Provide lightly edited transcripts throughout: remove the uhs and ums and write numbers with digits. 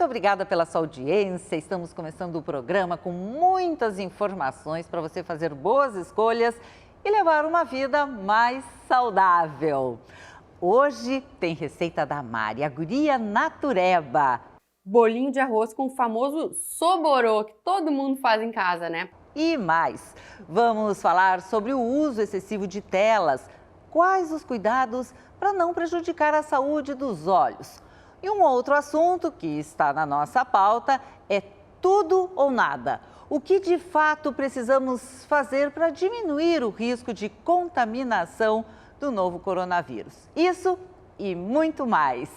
obrigada pela sua audiência. Estamos começando o programa com muitas informações para você fazer boas escolhas e levar uma vida mais saudável. Hoje tem receita da Mari, a guria natureba. Bolinho de arroz com o famoso soborô, que todo mundo faz em casa, né? E mais, vamos falar sobre o uso excessivo de telas. Quais os cuidados para não prejudicar a saúde dos olhos? E um outro assunto que está na nossa pauta é tudo ou nada. O que de fato precisamos fazer para diminuir o risco de contaminação do novo coronavírus? Isso e muito mais.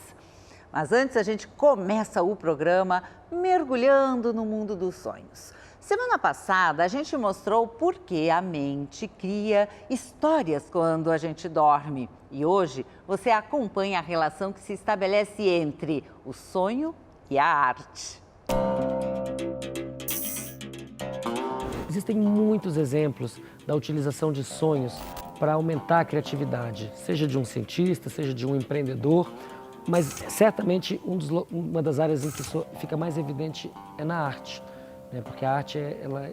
Mas antes a gente começa o programa mergulhando no mundo dos sonhos. Semana passada a gente mostrou por que a mente cria histórias quando a gente dorme. E hoje você acompanha a relação que se estabelece entre o sonho e a arte. Existem muitos exemplos da utilização de sonhos para aumentar a criatividade, seja de um cientista, seja de um empreendedor, mas certamente uma das áreas em que isso fica mais evidente é na arte, né? Porque a arte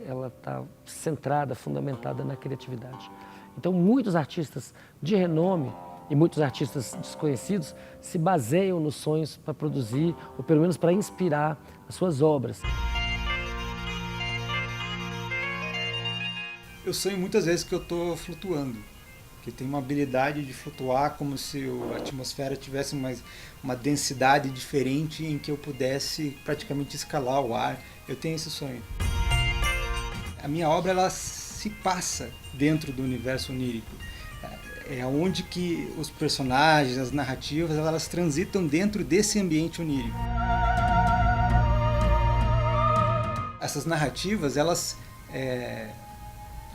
ela está centrada, fundamentada na criatividade. Então muitos artistas de renome e muitos artistas desconhecidos se baseiam nos sonhos para produzir, ou pelo menos para inspirar as suas obras. Eu sonho muitas vezes que eu estou flutuando, que tem uma habilidade de flutuar como se a atmosfera tivesse uma densidade diferente em que eu pudesse praticamente escalar o ar. Eu tenho esse sonho. A minha obra ela se passa dentro do universo onírico. É onde que os personagens, as narrativas, elas transitam dentro desse ambiente onírico. Essas narrativas, elas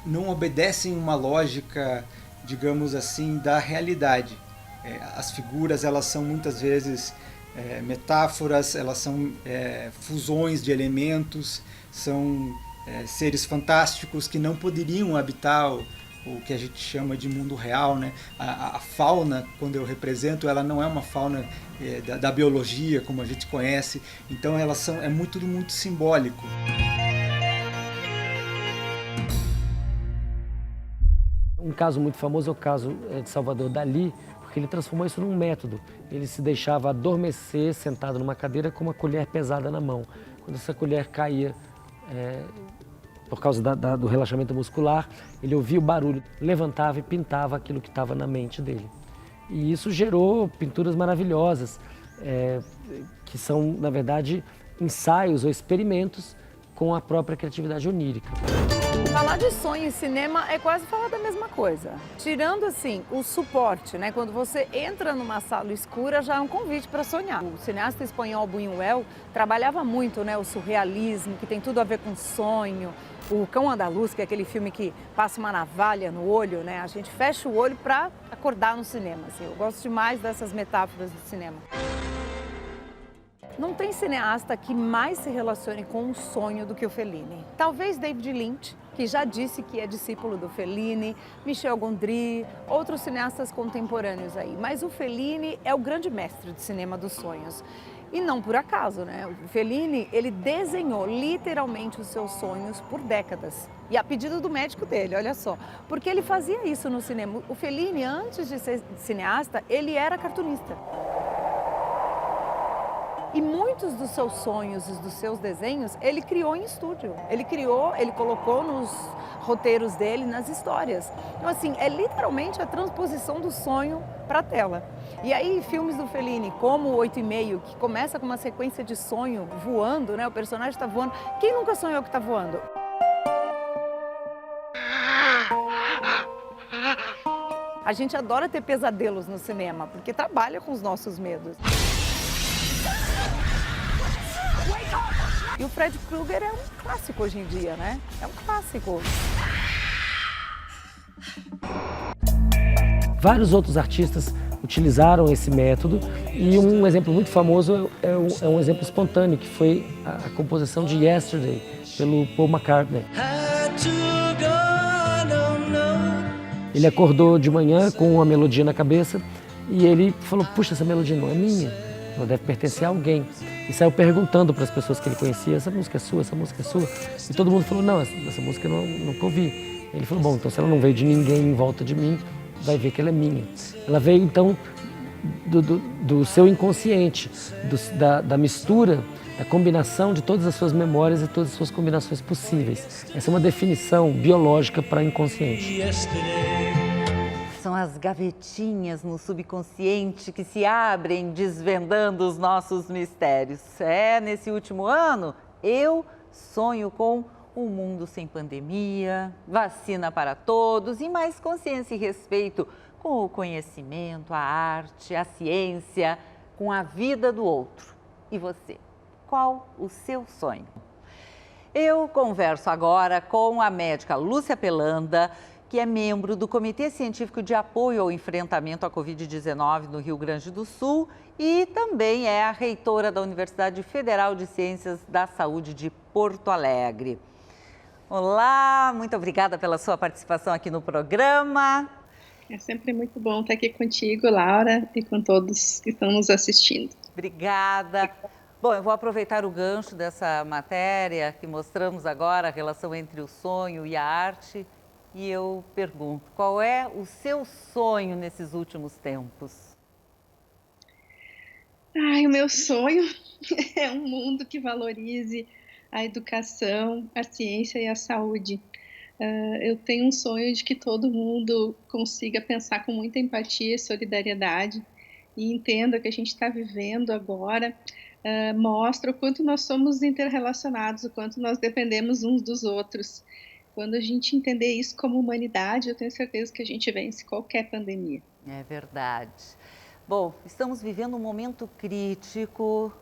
não obedecem uma lógica, digamos assim, da realidade. As figuras, elas são muitas vezes metáforas, elas são fusões de elementos, são seres fantásticos que não poderiam habitar o que a gente chama de mundo real, né? A fauna, quando eu represento, ela não é uma fauna da biologia como a gente conhece, então é tudo muito simbólico. Um caso muito famoso é o caso de Salvador Dalí, porque ele transformou isso num método. Ele se deixava adormecer sentado numa cadeira com uma colher pesada na mão. Quando essa colher caía, por causa do relaxamento muscular, ele ouvia o barulho, levantava e pintava aquilo que estava na mente dele. E isso gerou pinturas maravilhosas, que são, na verdade, ensaios ou experimentos com a própria criatividade onírica. Falar de sonho em cinema é quase falar da mesma coisa. Tirando, assim, o suporte, né? Quando você entra numa sala escura, já é um convite para sonhar. O cineasta espanhol Buñuel trabalhava muito, né? O surrealismo, que tem tudo a ver com sonho. O Cão Andaluz, que é aquele filme que passa uma navalha no olho, né? A gente fecha o olho para acordar no cinema, assim. Eu gosto demais dessas metáforas do cinema. Não tem cineasta que mais se relacione com o sonho do que o Fellini. Talvez David Lynch, que já disse que é discípulo do Fellini, Michel Gondry, outros cineastas contemporâneos aí. Mas o Fellini é o grande mestre de cinema dos sonhos. E não por acaso, né? O Fellini, ele desenhou literalmente os seus sonhos por décadas. E a pedido do médico dele, olha só. Porque ele fazia isso no cinema. O Fellini, antes de ser cineasta, ele era cartunista. E muitos dos seus sonhos e dos seus desenhos, ele criou em estúdio. Ele colocou nos roteiros dele, nas histórias. Então, assim, é literalmente a transposição do sonho para a tela. E aí, filmes do Fellini, como o 8,5, que começa com uma sequência de sonho voando, né? O personagem está voando. Quem nunca sonhou que está voando? A gente adora ter pesadelos no cinema, porque trabalha com os nossos medos. E o Fred Krueger é um clássico hoje em dia, né? É um clássico. Vários outros artistas utilizaram esse método e um exemplo muito famoso é um exemplo espontâneo, que foi a composição de Yesterday, pelo Paul McCartney. Ele acordou de manhã com uma melodia na cabeça e ele falou, puxa, essa melodia não é minha. ela deve pertencer a alguém. E saiu perguntando para as pessoas que ele conhecia, essa música é sua, essa música é sua? E todo mundo falou, não, essa música eu nunca ouvi. Ele falou, bom, então se ela não veio de ninguém em volta de mim, vai ver que ela é minha. Ela veio, então, do seu inconsciente, da mistura, da combinação de todas as suas memórias e todas as suas combinações possíveis. Essa é uma definição biológica para inconsciente. São as gavetinhas no subconsciente que se abrem desvendando os nossos mistérios. Nesse último ano, eu sonho com um mundo sem pandemia, vacina para todos e mais consciência e respeito com o conhecimento, a arte, a ciência, com a vida do outro. E você? Qual o seu sonho? Eu converso agora com a médica Lúcia Pelanda, que é membro do Comitê Científico de Apoio ao Enfrentamento à Covid-19 no Rio Grande do Sul e também é a reitora da Universidade Federal de Ciências da Saúde de Porto Alegre. Olá, muito obrigada pela sua participação aqui no programa. É sempre muito bom estar aqui contigo, Laura, e com todos que estão nos assistindo. Obrigada. Bom, eu vou aproveitar o gancho dessa matéria que mostramos agora, a relação entre o sonho e a arte. E eu pergunto, qual é o seu sonho nesses últimos tempos? O meu sonho é um mundo que valorize a educação, a ciência e a saúde. Eu tenho um sonho de que todo mundo consiga pensar com muita empatia e solidariedade e entenda que a gente está vivendo agora mostra o quanto nós somos interrelacionados, o quanto nós dependemos uns dos outros. Quando a gente entender isso como humanidade, eu tenho certeza que a gente vence qualquer pandemia. É verdade. Bom, estamos vivendo um momento crítico.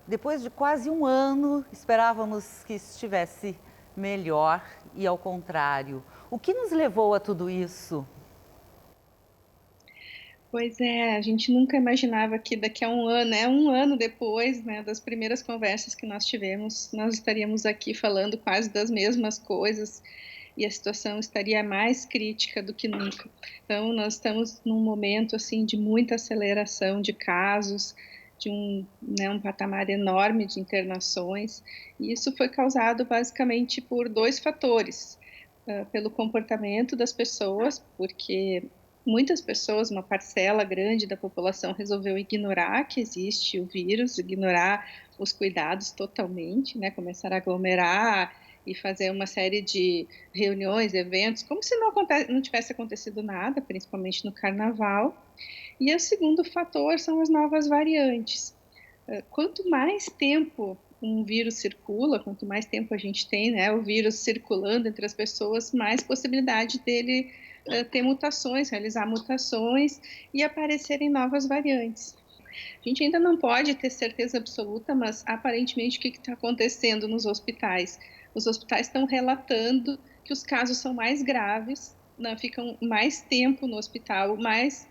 Depois de quase um ano, esperávamos que estivesse melhor e ao contrário. O que nos levou a tudo isso? Pois é, a gente nunca imaginava que daqui a um ano depois, né, das primeiras conversas que nós tivemos, nós estaríamos aqui falando quase das mesmas coisas e a situação estaria mais crítica do que nunca. Então, nós estamos num momento, assim, de muita aceleração de casos, de um patamar enorme de internações, e isso foi causado basicamente por dois fatores. Pelo comportamento das pessoas, porque muitas pessoas, uma parcela grande da população resolveu ignorar que existe o vírus, ignorar os cuidados totalmente, né? Começar a aglomerar e fazer uma série de reuniões, eventos, como se não tivesse acontecido nada, principalmente no carnaval. E o segundo fator são as novas variantes. Quanto mais tempo um vírus circula, quanto mais tempo a gente tem, né, o vírus circulando entre as pessoas, mais possibilidade dele ter mutações, realizar mutações e aparecerem novas variantes. A gente ainda não pode ter certeza absoluta, mas aparentemente o que está acontecendo nos hospitais? Os hospitais estão relatando que os casos são mais graves, ficam mais tempo no hospital, mais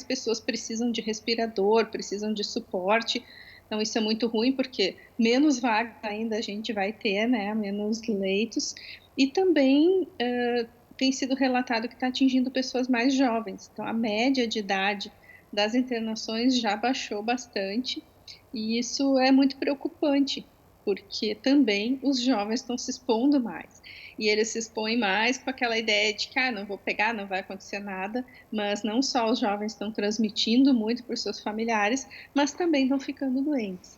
pessoas precisam de respirador, precisam de suporte. Então, isso é muito ruim, porque menos vagas ainda a gente vai ter, né? Menos leitos. E também tem sido relatado que está atingindo pessoas mais jovens. Então, a média de idade das internações já baixou bastante. E isso é muito preocupante, porque também os jovens estão se expondo mais. E eles se expõem mais com aquela ideia de que não vou pegar, não vai acontecer nada, mas não só os jovens estão transmitindo muito para os seus familiares, mas também estão ficando doentes.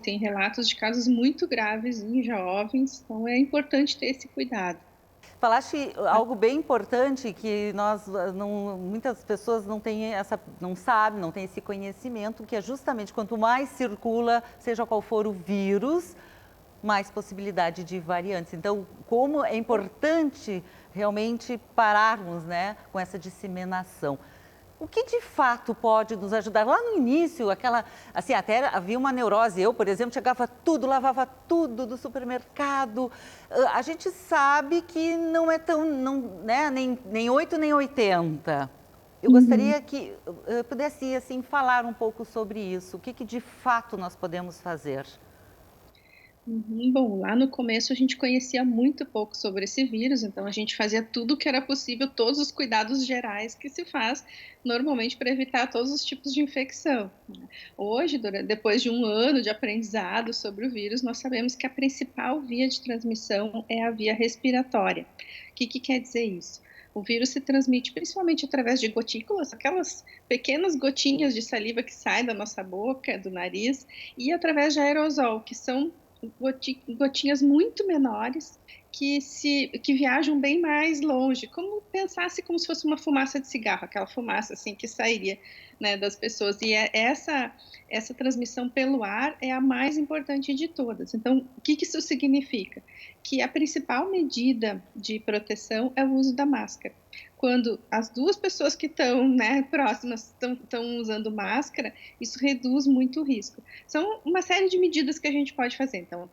Tem relatos de casos muito graves em jovens, então é importante ter esse cuidado. Falaste algo bem importante que muitas pessoas não sabem, não têm esse conhecimento, que é justamente quanto mais circula, seja qual for o vírus, mais possibilidade de variantes. Então, como é importante realmente pararmos, né, com essa disseminação. O que de fato pode nos ajudar? Lá no início, até havia uma neurose. Eu, por exemplo, lavava tudo do supermercado. A gente sabe que não é tão, nem 8 nem 80. Eu gostaria que pudesse, assim, falar um pouco sobre isso. O que de fato nós podemos fazer? Bom, lá no começo a gente conhecia muito pouco sobre esse vírus, então a gente fazia tudo o que era possível, todos os cuidados gerais que se faz normalmente para evitar todos os tipos de infecção, né. Hoje, depois de um ano de aprendizado sobre o vírus, nós sabemos que a principal via de transmissão é a via respiratória. O que quer dizer isso? O vírus se transmite principalmente através de gotículas, aquelas pequenas gotinhas de saliva que saem da nossa boca, do nariz, e através de aerosol, que são gotinhas muito menores que viajam bem mais longe, como pensasse como se fosse uma fumaça de cigarro, aquela fumaça assim que sairia, né, das pessoas. E essa transmissão pelo ar é a mais importante de todas. Então, o que isso significa? Que a principal medida de proteção é o uso da máscara. Quando as duas pessoas que estão, né, próximas estão usando máscara, isso reduz muito o risco. São uma série de medidas que a gente pode fazer. Então,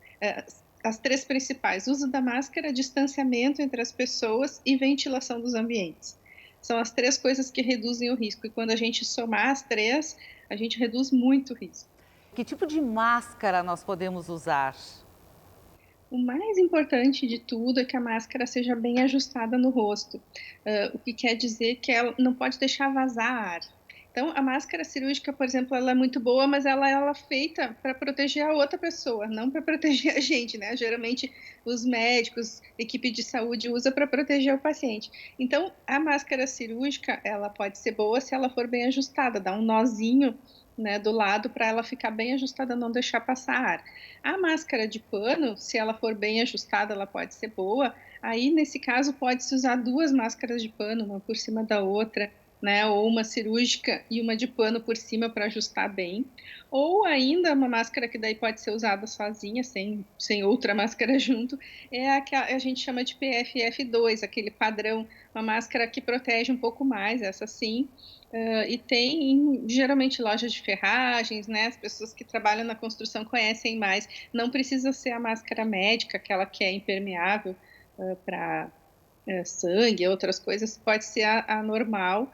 as 3 principais: uso da máscara, distanciamento entre as pessoas e ventilação dos ambientes. São as 3 coisas que reduzem o risco. E quando a gente somar as 3, a gente reduz muito o risco. Que tipo de máscara nós podemos usar? O mais importante de tudo é que a máscara seja bem ajustada no rosto, o que quer dizer que ela não pode deixar vazar ar. Então, a máscara cirúrgica, por exemplo, ela é muito boa, mas ela é feita para proteger a outra pessoa, não para proteger a gente, né? Geralmente, os médicos, equipe de saúde usa para proteger o paciente. Então, a máscara cirúrgica, ela pode ser boa se ela for bem ajustada, dá um nozinho, né, do lado para ela ficar bem ajustada, não deixar passar ar. A máscara de pano, se ela for bem ajustada, ela pode ser boa. Aí, nesse caso, pode-se usar 2 máscaras de pano, uma por cima da outra, né, ou uma cirúrgica e uma de pano por cima para ajustar bem. Ou ainda uma máscara que daí pode ser usada sozinha, sem outra máscara junto, é a que a gente chama de PFF2, aquele padrão, uma máscara que protege um pouco mais, essa sim. E tem geralmente lojas de ferragens, né? As pessoas que trabalham na construção conhecem mais. Não precisa ser a máscara médica, aquela que é impermeável para sangue e outras coisas. Pode ser a normal.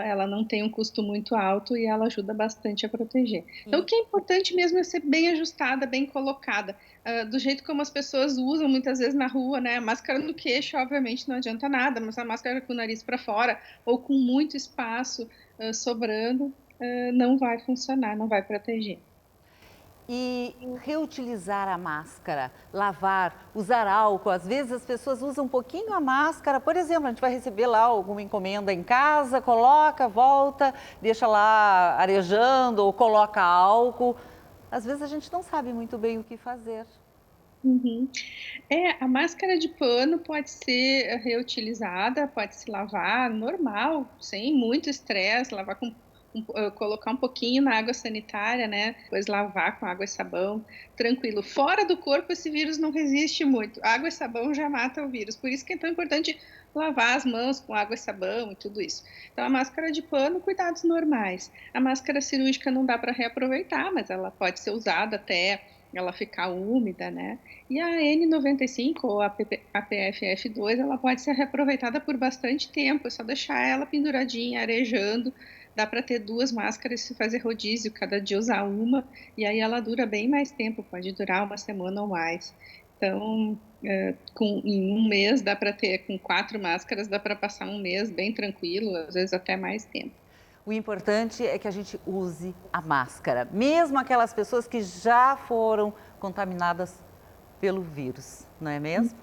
Ela não tem um custo muito alto e ela ajuda bastante a proteger. Então, o que é importante mesmo é ser bem ajustada, bem colocada, do jeito como as pessoas usam muitas vezes na rua, né? A máscara no queixo, obviamente, não adianta nada, mas a máscara com o nariz para fora ou com muito espaço sobrando, não vai funcionar, não vai proteger. E reutilizar a máscara, lavar, usar álcool. Às vezes as pessoas usam um pouquinho a máscara. Por exemplo, a gente vai receber lá alguma encomenda em casa, coloca, volta, deixa lá arejando ou coloca álcool. Às vezes a gente não sabe muito bem o que fazer. A máscara de pano pode ser reutilizada, pode se lavar normal, sem muito estresse, lavar colocar um pouquinho na água sanitária, né? Depois lavar com água e sabão, tranquilo. Fora do corpo, esse vírus não resiste muito. Água e sabão já mata o vírus. Por isso que é tão importante lavar as mãos com água e sabão e tudo isso. Então, a máscara de pano, cuidados normais. A máscara cirúrgica não dá para reaproveitar, mas ela pode ser usada até ela ficar úmida, né? E a N95 ou a PFF2, ela pode ser reaproveitada por bastante tempo, é só deixar ela penduradinha, arejando. Dá para ter 2 máscaras e fazer rodízio, cada dia usar uma, e aí ela dura bem mais tempo, pode durar 1 semana ou mais. Então, em um mês dá para ter, com 4 máscaras, dá para passar um mês bem tranquilo, às vezes até mais tempo. O importante é que a gente use a máscara, mesmo aquelas pessoas que já foram contaminadas pelo vírus, não é mesmo?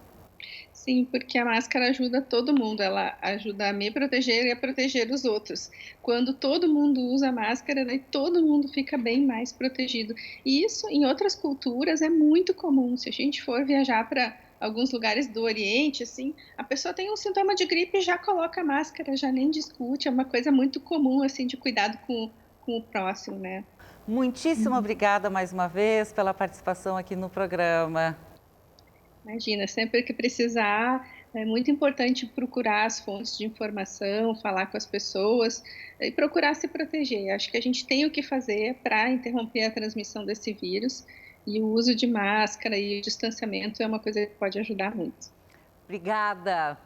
Sim, porque a máscara ajuda todo mundo, ela ajuda a me proteger e a proteger os outros. Quando todo mundo usa máscara, daí todo mundo fica bem mais protegido. E isso, em outras culturas, é muito comum. Se a gente for viajar para alguns lugares do Oriente, assim, a pessoa tem um sintoma de gripe e já coloca a máscara, já nem discute, é uma coisa muito comum, assim, de cuidado com o próximo, né? Muitíssimo obrigada mais uma vez pela participação aqui no programa. Imagina, sempre que precisar, é muito importante procurar as fontes de informação, falar com as pessoas e procurar se proteger. Acho que a gente tem o que fazer para interromper a transmissão desse vírus e o uso de máscara e o distanciamento é uma coisa que pode ajudar muito. Obrigada.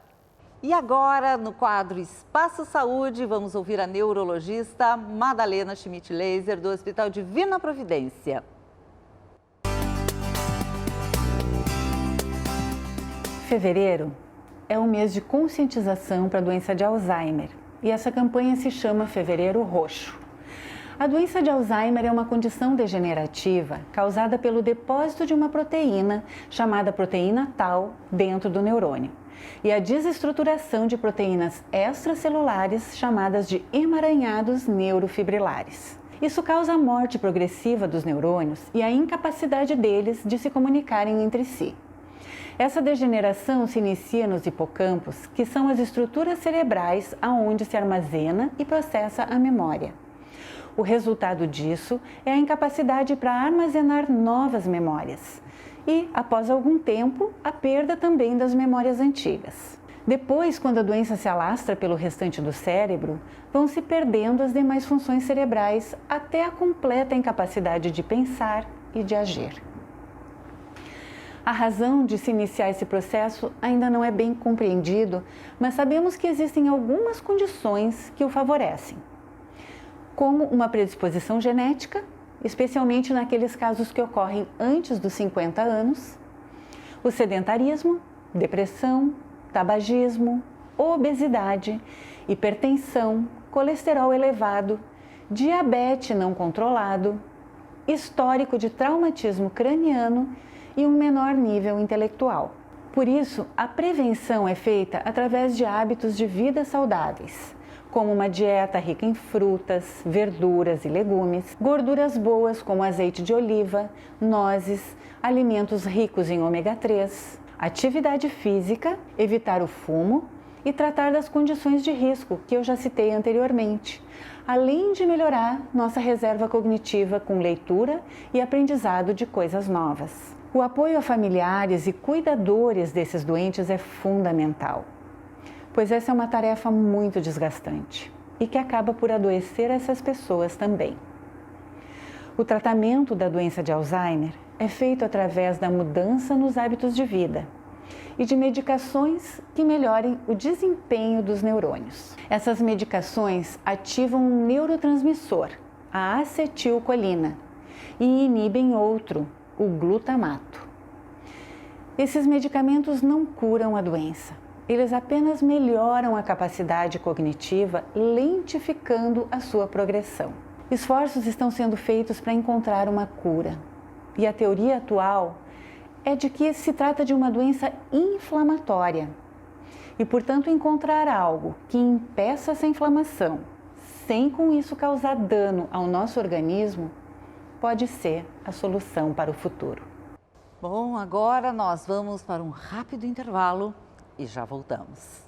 E agora, no quadro Espaço Saúde, vamos ouvir a neurologista Madalena Schmidt-Laser, do Hospital Divina Providência. fevereiro é um mês de conscientização para a doença de Alzheimer e essa campanha se chama Fevereiro Roxo. A doença de Alzheimer é uma condição degenerativa causada pelo depósito de uma proteína chamada proteína tau dentro do neurônio e a desestruturação de proteínas extracelulares chamadas de emaranhados neurofibrilares. Isso causa a morte progressiva dos neurônios e a incapacidade deles de se comunicarem entre si. Essa degeneração se inicia nos hipocampos, que são as estruturas cerebrais aonde se armazena e processa a memória. O resultado disso é a incapacidade para armazenar novas memórias e, após algum tempo, a perda também das memórias antigas. Depois, quando a doença se alastra pelo restante do cérebro, vão se perdendo as demais funções cerebrais até a completa incapacidade de pensar e de agir. A razão de se iniciar esse processo ainda não é bem compreendido, mas sabemos que existem algumas condições que o favorecem, como uma predisposição genética, especialmente naqueles casos que ocorrem antes dos 50 anos, o sedentarismo, depressão, tabagismo, obesidade, hipertensão, colesterol elevado, diabetes não controlado, histórico de traumatismo craniano e um menor nível intelectual. Por isso, a prevenção é feita através de hábitos de vida saudáveis, como uma dieta rica em frutas, verduras e legumes, gorduras boas como azeite de oliva, nozes, alimentos ricos em ômega 3, atividade física, evitar o fumo e tratar das condições de risco que eu já citei anteriormente, além de melhorar nossa reserva cognitiva com leitura e aprendizado de coisas novas. O apoio a familiares e cuidadores desses doentes é fundamental, pois essa é uma tarefa muito desgastante e que acaba por adoecer essas pessoas também. O tratamento da doença de Alzheimer é feito através da mudança nos hábitos de vida e de medicações que melhorem o desempenho dos neurônios. Essas medicações ativam um neurotransmissor, a acetilcolina, e inibem outro, o glutamato. Esses medicamentos não curam a doença, eles apenas melhoram a capacidade cognitiva, lentificando a sua progressão. Esforços estão sendo feitos para encontrar uma cura, e a teoria atual é de que se trata de uma doença inflamatória e, portanto, encontrar algo que impeça essa inflamação, sem com isso causar dano ao nosso organismo, pode ser a solução para o futuro. Bom, agora nós vamos para um rápido intervalo e já voltamos.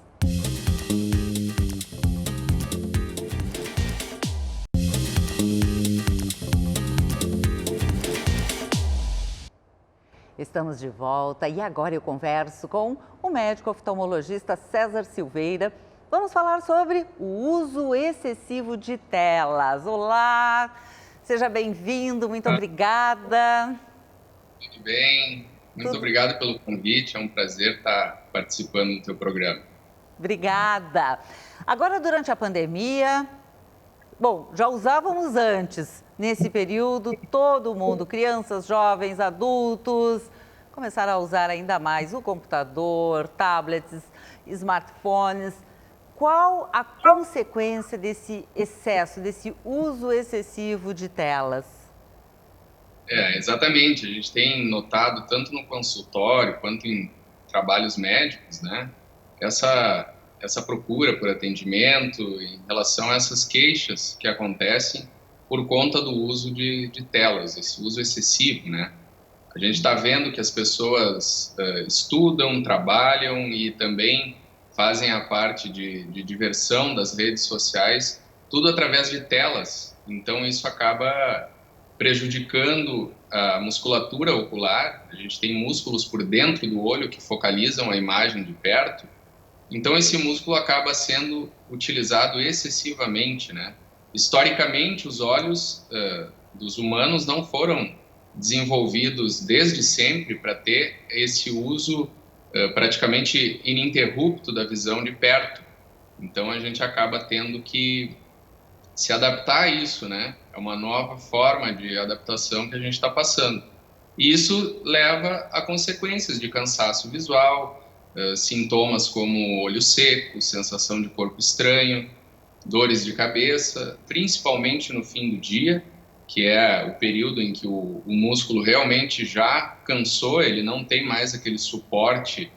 Estamos de volta e agora eu converso com o médico oftalmologista César Silveira. Vamos falar sobre o uso excessivo de telas. Olá, seja bem-vindo, muito obrigada. Tudo bem, muito obrigado pelo convite, é um prazer estar participando do teu programa. Obrigada. Agora, durante a pandemia, bom, já usávamos antes, nesse período, todo mundo, crianças, jovens, adultos, começaram a usar ainda mais o computador, tablets, smartphones. Qual a consequência desse excesso, desse uso excessivo de telas? Exatamente, a gente tem notado tanto no consultório quanto em trabalhos médicos, né, essa procura por atendimento em relação a essas queixas que acontecem por conta do uso de telas, esse uso excessivo, né. A gente está vendo que as pessoas estudam, trabalham e também fazem a parte de diversão das redes sociais, tudo através de telas. Então isso acaba prejudicando a musculatura ocular. A gente tem músculos por dentro do olho que focalizam a imagem de perto. Então esse músculo acaba sendo utilizado excessivamente, né? Historicamente, os olhos dos humanos não foram desenvolvidos desde sempre para ter esse uso praticamente ininterrupto da visão de perto. Então a gente acaba tendo que se adaptar a isso, né? É uma nova forma de adaptação que a gente está passando. E isso leva a consequências de cansaço visual, sintomas como olho seco, sensação de corpo estranho, dores de cabeça, principalmente no fim do dia, que é o período em que o músculo realmente já cansou, ele não tem mais aquele suporte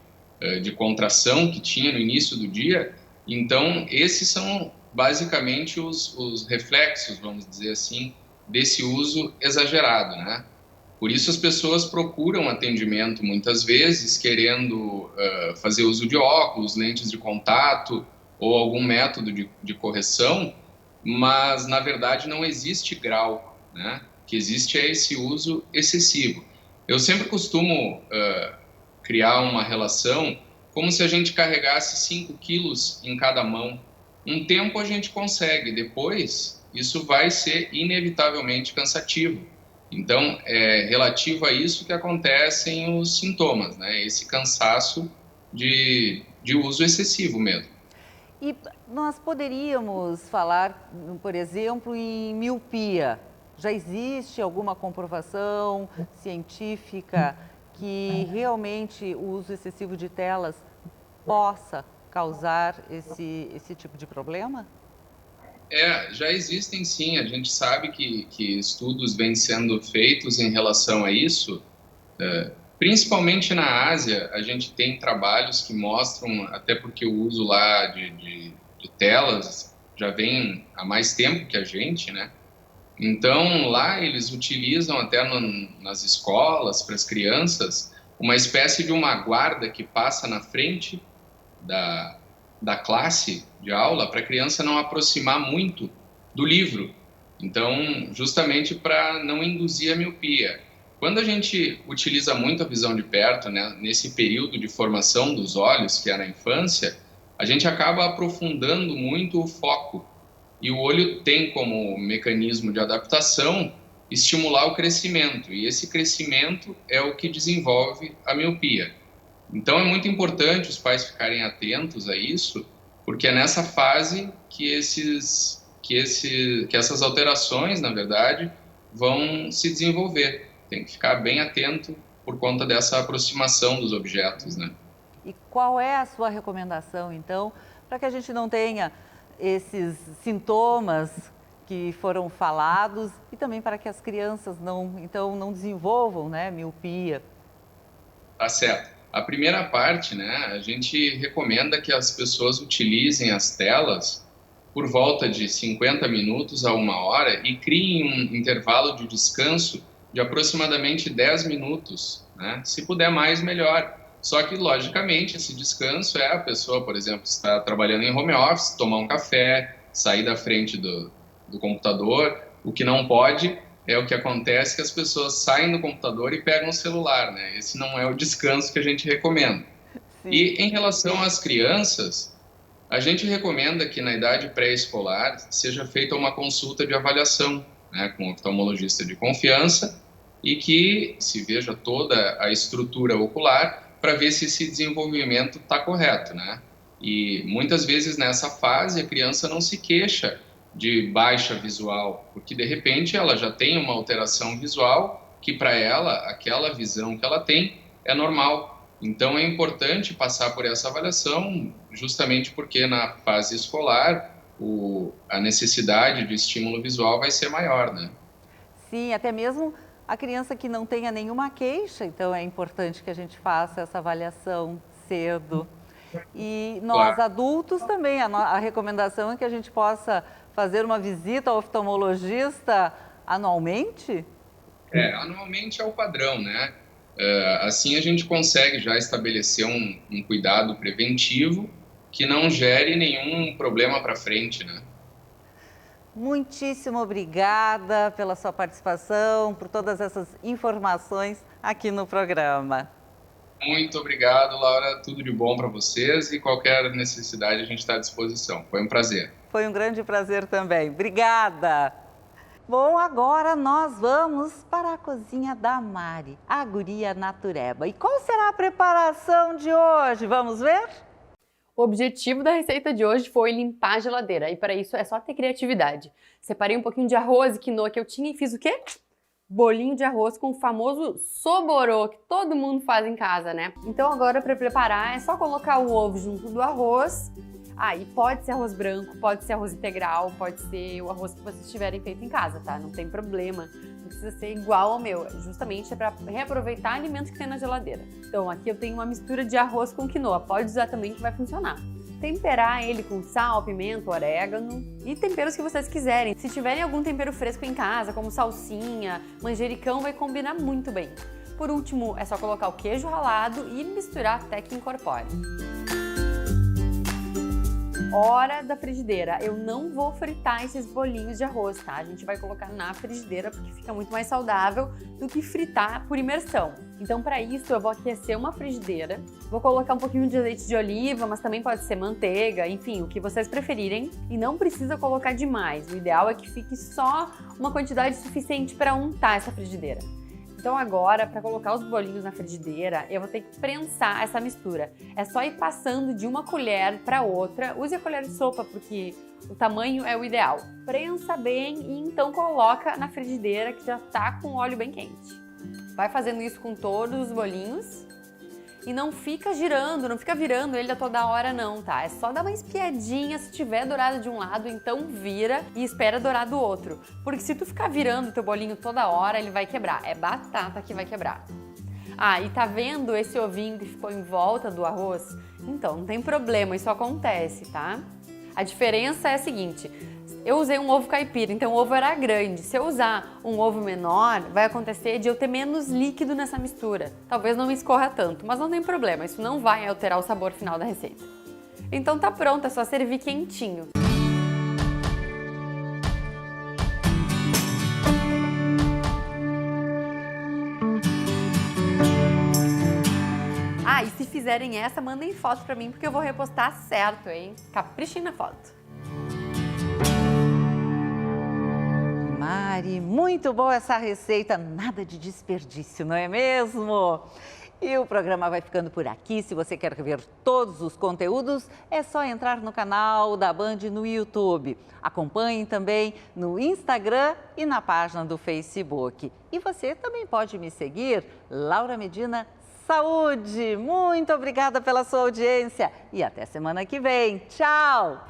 de contração que tinha no início do dia. Então, esses são basicamente os reflexos, vamos dizer assim, desse uso exagerado, né? Por isso as pessoas procuram atendimento muitas vezes querendo fazer uso de óculos, lentes de contato ou algum método de correção, mas na verdade não existe grau, né? O que existe é esse uso excessivo. Eu sempre costumo criar uma relação como se a gente carregasse 5 quilos em cada mão. Um tempo a gente consegue, depois isso vai ser inevitavelmente cansativo. Então, é relativo a isso que acontecem os sintomas, né? Esse cansaço de uso excessivo mesmo. E nós poderíamos falar, por exemplo, em miopia. Já existe alguma comprovação científica que realmente o uso excessivo de telas possa causar esse tipo de problema? Já existem sim, a gente sabe que estudos vêm sendo feitos em relação a isso, principalmente na Ásia, a gente tem trabalhos que mostram, até porque o uso lá de telas já vem há mais tempo que a gente, né? Então, lá eles utilizam até nas escolas, para as crianças, uma espécie de uma guarda que passa na frente da classe de aula para a criança não aproximar muito do livro. Então, justamente para não induzir a miopia. Quando a gente utiliza muito a visão de perto, né, nesse período de formação dos olhos, que é na infância, a gente acaba aprofundando muito o foco. E o olho tem como mecanismo de adaptação estimular o crescimento. E esse crescimento é o que desenvolve a miopia. Então é muito importante os pais ficarem atentos a isso, porque é nessa fase que essas alterações, na verdade, vão se desenvolver. Tem que ficar bem atento por conta dessa aproximação dos objetos, né? E qual é a sua recomendação, então, para que a gente não tenha esses sintomas que foram falados e também para que as crianças não desenvolvam, né, miopia? Tá certo. A primeira parte, né, a gente recomenda que as pessoas utilizem as telas por volta de 50 minutos a 1 hora e criem um intervalo de descanso de aproximadamente 10 minutos, né? Se puder mais, melhor. Só que, logicamente, esse descanso é a pessoa, por exemplo, está trabalhando em home office, tomar um café, sair da frente do computador. O que não pode é o que acontece, que as pessoas saem do computador e pegam o celular, né? Esse não é o descanso que a gente recomenda. Sim. E em relação às crianças, a gente recomenda que na idade pré-escolar seja feita uma consulta de avaliação, né, com um oftalmologista de confiança e que se veja toda a estrutura ocular para ver se esse desenvolvimento está correto, né? E muitas vezes nessa fase a criança não se queixa de baixa visual, porque de repente ela já tem uma alteração visual que para ela, aquela visão que ela tem é normal. Então é importante passar por essa avaliação, justamente porque na fase escolar a necessidade de estímulo visual vai ser maior, né? Sim, até mesmo a criança que não tenha nenhuma queixa, então é importante que a gente faça essa avaliação cedo. E nós, claro, adultos também, a recomendação é que a gente possa fazer uma visita ao oftalmologista anualmente? Anualmente é o padrão, né? Assim a gente consegue já estabelecer um cuidado preventivo que não gere nenhum problema para frente, né? Muitíssimo obrigada pela sua participação, por todas essas informações aqui no programa. Muito obrigado, Laura. Tudo de bom para vocês e qualquer necessidade a gente está à disposição. Foi um prazer. Foi um grande prazer também. Obrigada. Bom, agora nós vamos para a cozinha da Mari, a guria natureba. E qual será a preparação de hoje? Vamos ver? O objetivo da receita de hoje foi limpar a geladeira e para isso é só ter criatividade. Separei um pouquinho de arroz e quinoa que eu tinha e fiz o quê? Bolinho de arroz com o famoso soborô, que todo mundo faz em casa, né? Então agora para preparar é só colocar o ovo junto do arroz. E pode ser arroz branco, pode ser arroz integral, pode ser o arroz que vocês tiverem feito em casa, tá? Não tem problema, não precisa ser igual ao meu, justamente é para reaproveitar alimentos que tem na geladeira. Então aqui eu tenho uma mistura de arroz com quinoa, pode usar também que vai funcionar. Temperar ele com sal, pimenta, orégano e temperos que vocês quiserem. Se tiverem algum tempero fresco em casa, como salsinha, manjericão, vai combinar muito bem. Por último, é só colocar o queijo ralado e misturar até que incorpore. Hora da frigideira. Eu não vou fritar esses bolinhos de arroz, tá? A gente vai colocar na frigideira porque fica muito mais saudável do que fritar por imersão. Então, para isso, eu vou aquecer uma frigideira, vou colocar um pouquinho de azeite de oliva, mas também pode ser manteiga, enfim, o que vocês preferirem. E não precisa colocar demais, o ideal é que fique só uma quantidade suficiente para untar essa frigideira. Então agora, para colocar os bolinhos na frigideira, eu vou ter que prensar essa mistura. É só ir passando de uma colher para outra. Use a colher de sopa, porque o tamanho é o ideal. Prensa bem e então coloca na frigideira que já está com o óleo bem quente. Vai fazendo isso com todos os bolinhos. E não fica girando, não fica virando ele a toda hora não, tá? É só dar uma espiadinha, se tiver dourado de um lado, então vira e espera dourar do outro. Porque se tu ficar virando o teu bolinho toda hora, ele vai quebrar. É batata que vai quebrar. E tá vendo esse ovinho que ficou em volta do arroz? Então, não tem problema, isso acontece, tá? A diferença é a seguinte, eu usei um ovo caipira, então o ovo era grande. Se eu usar um ovo menor, vai acontecer de eu ter menos líquido nessa mistura. Talvez não me escorra tanto, mas não tem problema, isso não vai alterar o sabor final da receita. Então tá pronto, é só servir quentinho. E se fizerem essa, mandem foto pra mim, porque eu vou repostar certo, hein? Caprichem na foto. Mari, muito boa essa receita, nada de desperdício, não é mesmo? E o programa vai ficando por aqui. Se você quer ver todos os conteúdos, é só entrar no canal da Band no YouTube. Acompanhe também no Instagram e na página do Facebook. E você também pode me seguir, Laura Medina Saúde. Muito obrigada pela sua audiência e até semana que vem. Tchau!